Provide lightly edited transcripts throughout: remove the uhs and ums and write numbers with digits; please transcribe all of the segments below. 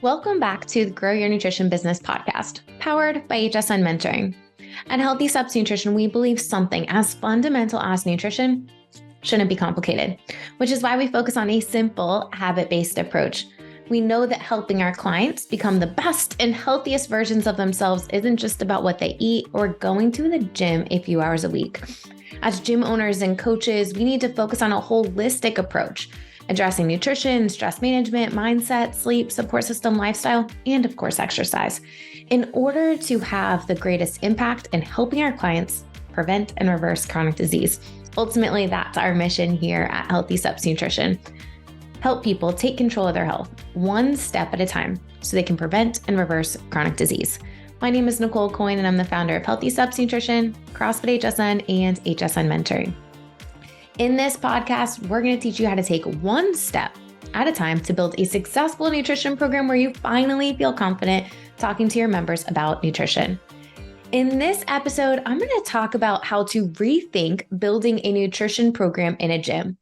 Welcome back to the Grow Your Nutrition Business podcast, powered by HSN Mentoring. At Healthy Steps Nutrition, we believe something as fundamental as nutrition shouldn't be complicated, which is why we focus on a simple, habit-based approach. We know that helping our clients become the best and healthiest versions of themselves isn't just about what they eat or going to the gym a few hours a week. As gym owners and coaches, we need to focus on a holistic approach, addressing nutrition, stress management, mindset, sleep, support system, lifestyle, and of course, exercise, in order to have the greatest impact in helping our clients prevent and reverse chronic disease. Ultimately, that's our mission here at Healthy Steps Nutrition. Help people take control of their health one step at a time so they can prevent and reverse chronic disease. My name is Nicole Aucoin, and I'm the founder of Healthy Steps Nutrition, CrossFit HSN, and HSN Mentoring. In this podcast, we're going to teach you how to take one step at a time to build a successful nutrition program where you finally feel confident talking to your members about nutrition. In this episode, I'm going to talk about how to rethink building a nutrition program in a gym.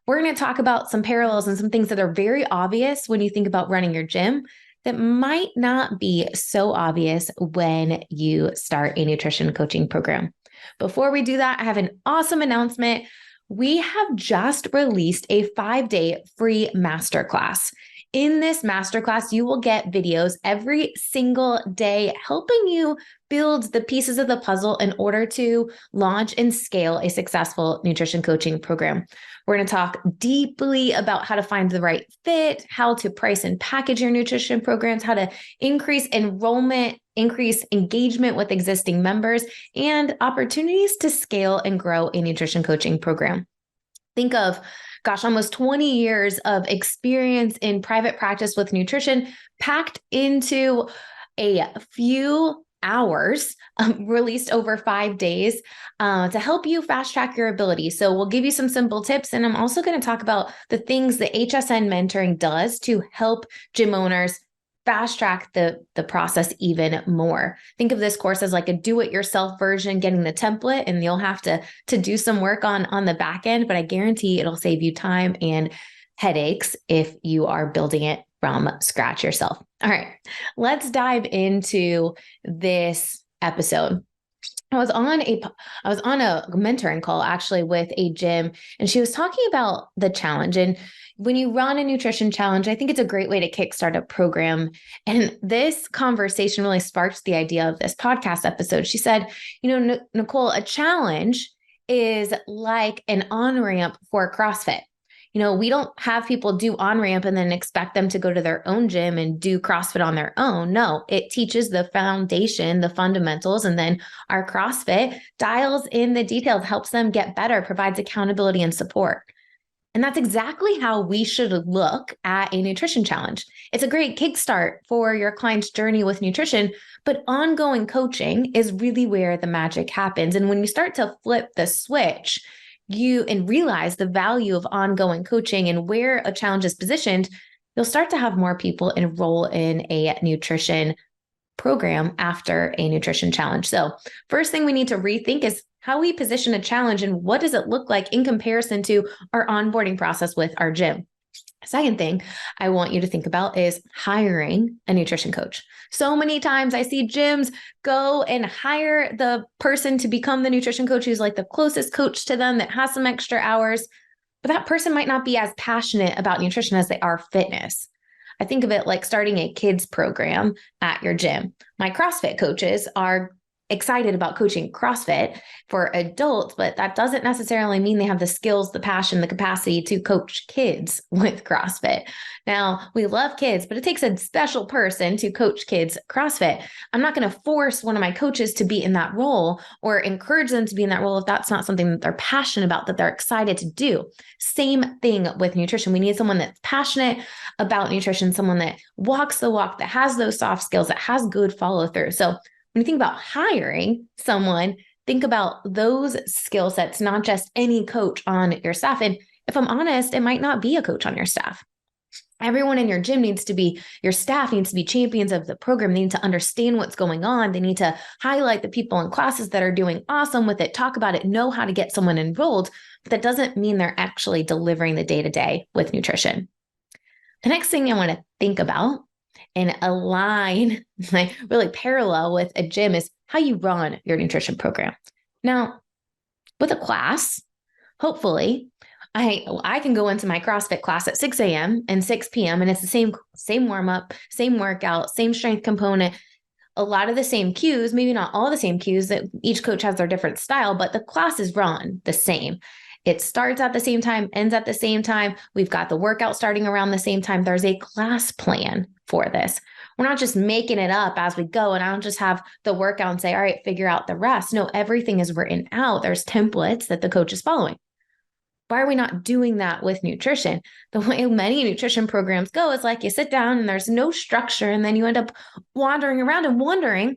We're going to talk about some parallels and some things that are very obvious when you think about running your gym that might not be so obvious when you start a nutrition coaching program. Before we do that, I have an awesome announcement. We have just released a 5-day free masterclass. In this masterclass, you will get videos every single day helping you build the pieces of the puzzle in order to launch and scale a successful nutrition coaching program. We're going to talk deeply about how to find the right fit, how to price and package your nutrition programs, how to increase enrollment, increase engagement with existing members, and opportunities to scale and grow a nutrition coaching program. Think of, almost 20 years of experience in private practice with nutrition packed into a few hours, released over 5 days to help you fast track your ability. So we'll give you some simple tips. And I'm also going to talk about the things that HSN Mentoring does to help gym owners fast track the process even more. Think of this course as like a do-it-yourself version, getting the template, and you'll have to do some work on the back end, but I guarantee it'll save you time and headaches if you are building it from scratch yourself. All right, let's dive into this episode. I was on a mentoring call actually with a gym, and she was talking about the challenge. And when you run a nutrition challenge, I think it's a great way to kickstart a program. And this conversation really sparked the idea of this podcast episode. She said, Nicole, a challenge is like an on-ramp for CrossFit. We don't have people do on-ramp and then expect them to go to their own gym and do CrossFit on their own. No, it teaches the foundation, the fundamentals, and then our CrossFit dials in the details, helps them get better, provides accountability and support. And that's exactly how we should look at a nutrition challenge. It's a great kickstart for your client's journey with nutrition, but ongoing coaching is really where the magic happens. And when you start to flip the switch, and realize the value of ongoing coaching and where a challenge is positioned, you'll start to have more people enroll in a nutrition program after a nutrition challenge. So first thing we need to rethink is how we position a challenge and what does it look like in comparison to our onboarding process with our gym. Second thing I want you to think about is hiring a nutrition coach. So many times I see gyms go and hire the person to become the nutrition coach who's like the closest coach to them that has some extra hours, but that person might not be as passionate about nutrition as they are fitness. I think of it like starting a kids program at your gym. My CrossFit coaches are excited about coaching CrossFit for adults, but that doesn't necessarily mean they have the skills, the passion, the capacity to coach kids with CrossFit. Now, we love kids, but it takes a special person to coach kids CrossFit. I'm not going to force one of my coaches to be in that role or encourage them to be in that role if that's not something that they're passionate about, that they're excited to do. Same thing with nutrition. We need someone that's passionate about nutrition, someone that walks the walk, that has those soft skills, that has good follow through. So when you think about hiring someone, think about those skill sets, not just any coach on your staff. And if I'm honest, it might not be a coach on your staff. Everyone in your gym your staff needs to be champions of the program. They need to understand what's going on. They need to highlight the people in classes that are doing awesome with it, talk about it, know how to get someone enrolled. But that doesn't mean they're actually delivering the day-to-day with nutrition. The next thing I want to think about and align, like really parallel with a gym, is how you run your nutrition program. Now, with a class, hopefully, I can go into my CrossFit class at 6 a.m. and 6 p.m. and it's the same warm up, same workout, same strength component, a lot of the same cues, maybe not all the same cues, that each coach has their different style, but the class is run the same. It starts at the same time, ends at the same time. We've got the workout starting around the same time. There's a class plan for this. We're not just making it up as we go. And I don't just have the workout and say, all right, figure out the rest. No, everything is written out. There's templates that the coach is following. Why are we not doing that with nutrition? The way many nutrition programs go is like you sit down and there's no structure, and then you end up wandering around and wondering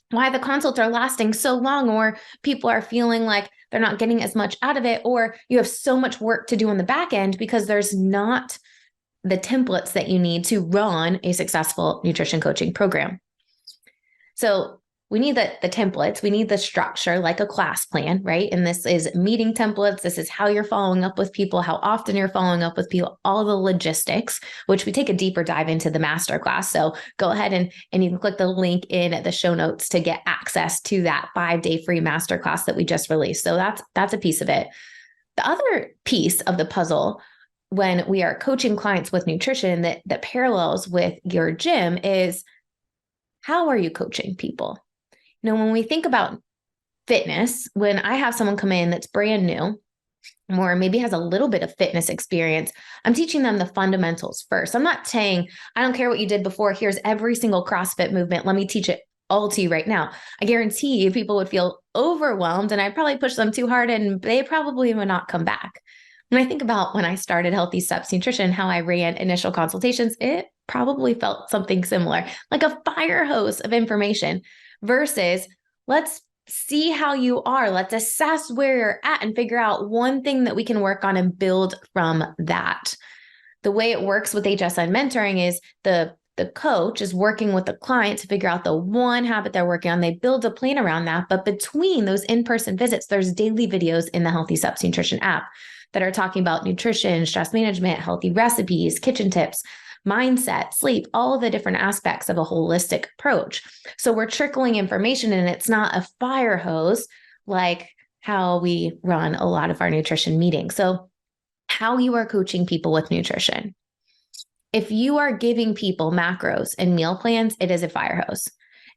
why the consults are lasting so long, or people are feeling like they're not getting as much out of it, or you have so much work to do on the back end because there's not the templates that you need to run a successful nutrition coaching program. So we need the templates. We need the structure, like a class plan, right? And this is meeting templates. This is how you're following up with people, how often you're following up with people, all the logistics, which we take a deeper dive into the masterclass. So go ahead and you can click the link in the show notes to get access to that 5-day free masterclass that we just released. So that's a piece of it. The other piece of the puzzle when we are coaching clients with nutrition that parallels with your gym is, how are you coaching people? You know, when we think about fitness, when I have someone come in that's brand new, or maybe has a little bit of fitness experience, I'm teaching them the fundamentals first. I'm not saying, I don't care what you did before. Here's every single CrossFit movement. Let me teach it all to you right now. I guarantee you people would feel overwhelmed, and I'd probably push them too hard and they probably would not come back. When I think about when I started Healthy Steps Nutrition, how I ran initial consultations, it probably felt something similar, like a fire hose of information, versus let's see how you are. Let's assess where you're at and figure out one thing that we can work on and build from that. The way it works with HSN mentoring is the coach is working with the client to figure out the one habit they're working on. They build a plan around that. But between those in-person visits, there's daily videos in the Healthy Steps Nutrition app that are talking about nutrition, stress management, healthy recipes, kitchen tips, mindset, sleep, all of the different aspects of a holistic approach. So we're trickling information, and it's not a fire hose like how we run a lot of our nutrition meetings. So how you are coaching people with nutrition. If you are giving people macros and meal plans, it is a fire hose.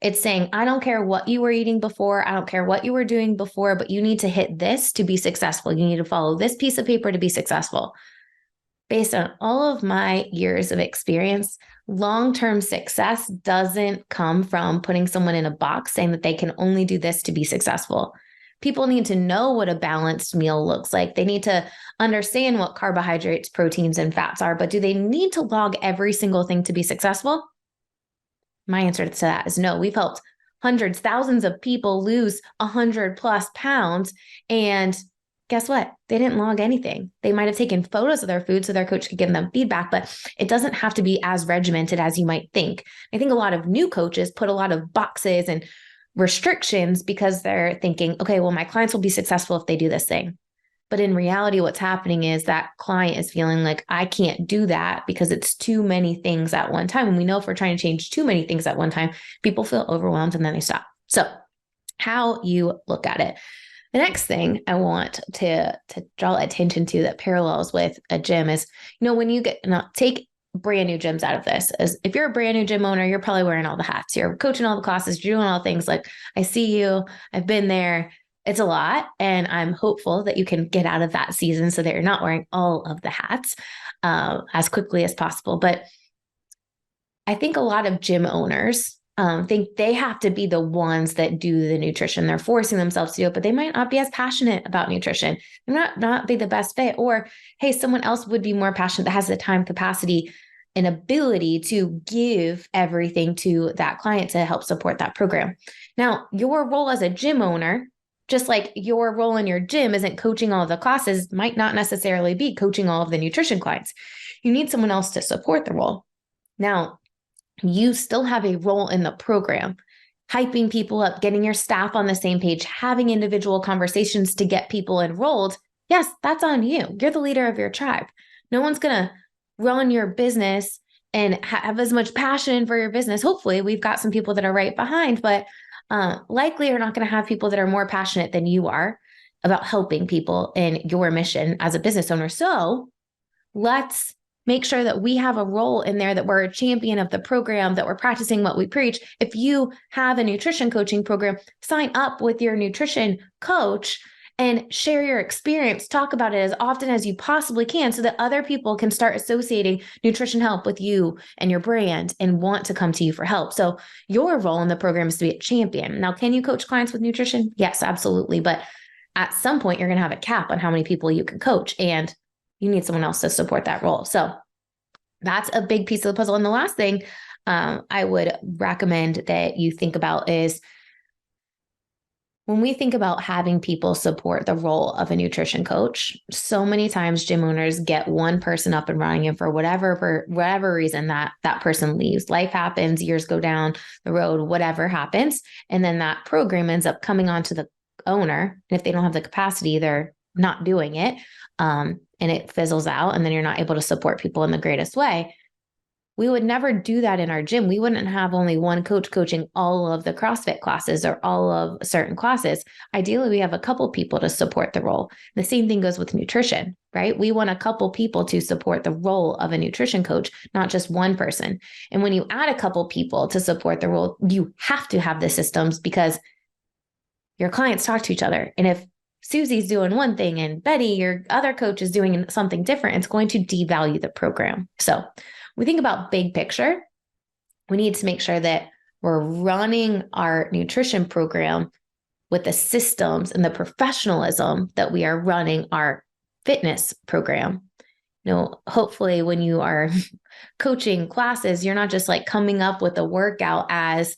It's saying, I don't care what you were eating before. I don't care what you were doing before, but you need to hit this to be successful. You need to follow this piece of paper to be successful. Based on all of my years of experience, long-term success doesn't come from putting someone in a box saying that they can only do this to be successful. People need to know what a balanced meal looks like. They need to understand what carbohydrates, proteins, and fats are, but do they need to log every single thing to be successful? My answer to that is no. We've helped hundreds, thousands of people lose 100+ pounds, and guess what? They didn't log anything. They might have taken photos of their food so their coach could give them feedback, but it doesn't have to be as regimented as you might think. I think a lot of new coaches put a lot of boxes and restrictions because they're thinking, okay, well, my clients will be successful if they do this thing. But in reality, what's happening is that client is feeling like, I can't do that because it's too many things at one time. And we know if we're trying to change too many things at one time, people feel overwhelmed and then they stop. So how you look at it. The next thing I want to draw attention to that parallels with a gym is, when you take brand new gyms out of this, as if you're a brand new gym owner, you're probably wearing all the hats. You're coaching all the classes, you're doing all the things. Like, I see you, I've been there. It's a lot. And I'm hopeful that you can get out of that season so that you're not wearing all of the hats as quickly as possible. But I think a lot of gym owners think they have to be the ones that do the nutrition. They're forcing themselves to do it, but they might not be as passionate about nutrition. They might not be the best fit. Or, hey, someone else would be more passionate that has the time, capacity, and ability to give everything to that client to help support that program. Now, your role as a gym owner, just like your role in your gym isn't coaching all of the classes, might not necessarily be coaching all of the nutrition clients. You need someone else to support the role. Now, you still have a role in the program, hyping people up, getting your staff on the same page, having individual conversations to get people enrolled. Yes, that's on you. You're the leader of your tribe. No one's going to run your business and have as much passion for your business. Hopefully we've got some people that are right behind, but likely you're not going to have people that are more passionate than you are about helping people in your mission as a business owner. So let's make sure that we have a role in there, that we're a champion of the program, that we're practicing what we preach. If you have a nutrition coaching program, sign up with your nutrition coach and share your experience. Talk about it as often as you possibly can so that other people can start associating nutrition help with you and your brand and want to come to you for help. So your role in the program is to be a champion. Now, can you coach clients with nutrition? Yes, absolutely. But at some point, you're going to have a cap on how many people you can coach, and you need someone else to support that role. So that's a big piece of the puzzle. And the last thing I would recommend that you think about is, when we think about having people support the role of a nutrition coach, so many times gym owners get one person up and running, and for whatever reason that person leaves, life happens, years go down the road, whatever happens. And then that program ends up coming onto the owner. And if they don't have the capacity, they're not doing it. And it fizzles out, and then you're not able to support people in the greatest way. We would never do that in our gym. We wouldn't have only one coach coaching all of the CrossFit classes or all of certain classes. Ideally, we have a couple people to support the role. The same thing goes with nutrition, right? We want a couple people to support the role of a nutrition coach, not just one person. And when you add a couple people to support the role, you have to have the systems, because your clients talk to each other. And if Susie's doing one thing and Betty, your other coach, is doing something different, it's going to devalue the program. So we think about big picture. We need to make sure that we're running our nutrition program with the systems and the professionalism that we are running our fitness program. Hopefully when you are coaching classes, you're not just like coming up with a workout as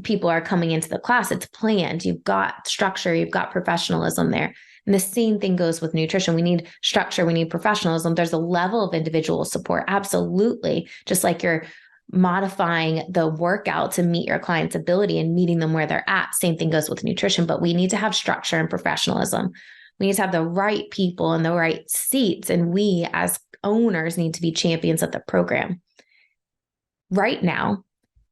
people are coming into the class. It's planned. You've got structure, you've got professionalism there. And the same thing goes with nutrition. We need structure. We need professionalism. There's a level of individual support. Absolutely. Just like you're modifying the workout to meet your client's ability and meeting them where they're at. Same thing goes with nutrition, but we need to have structure and professionalism. We need to have the right people in the right seats. And we as owners need to be champions of the program. Right now,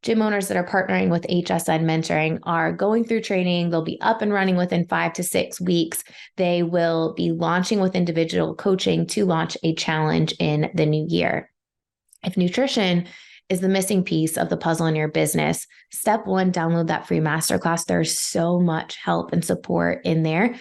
gym owners that are partnering with HSN Mentoring are going through training. They'll be up and running within 5 to 6 weeks. They will be launching with individual coaching to launch a challenge in the new year. If nutrition is the missing piece of the puzzle in your business, step one, download that free masterclass. There's so much help and support in there.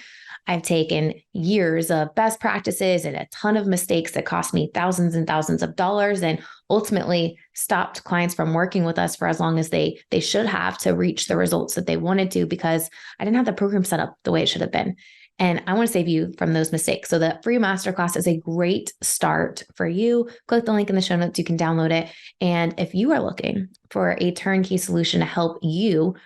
I've taken years of best practices and a ton of mistakes that cost me thousands and thousands of dollars, and ultimately stopped clients from working with us for as long as they should have to reach the results that they wanted to, because I didn't have the program set up the way it should have been. And I want to save you from those mistakes. So the free masterclass is a great start for you. Click the link in the show notes. You can download it. And if you are looking for a turnkey solution to help you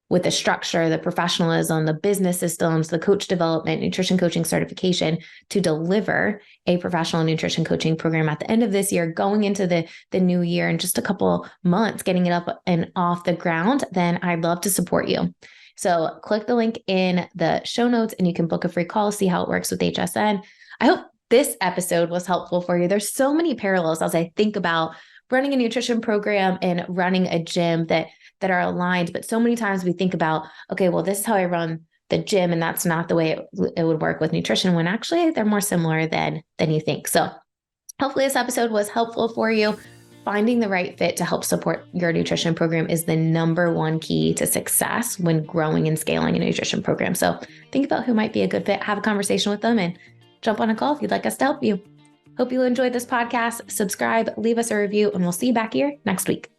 with the structure, the professionalism, the business systems, the coach development, nutrition coaching certification to deliver a professional nutrition coaching program at the end of this year, going into the new year in just a couple months, getting it up and off the ground, then I'd love to support you. So click the link in the show notes and you can book a free call, see how it works with HSN. I hope this episode was helpful for you. There's so many parallels as I think about running a nutrition program and running a gym that are aligned. But so many times we think about, okay, well, this is how I run the gym, and that's not the way it would work with nutrition, when actually they're more similar than you think. So hopefully this episode was helpful for you. Finding the right fit to help support your nutrition program is the number one key to success when growing and scaling a nutrition program. So think about who might be a good fit, have a conversation with them, and jump on a call if you'd like us to help you. Hope you enjoyed this podcast. Subscribe, leave us a review, and we'll see you back here next week.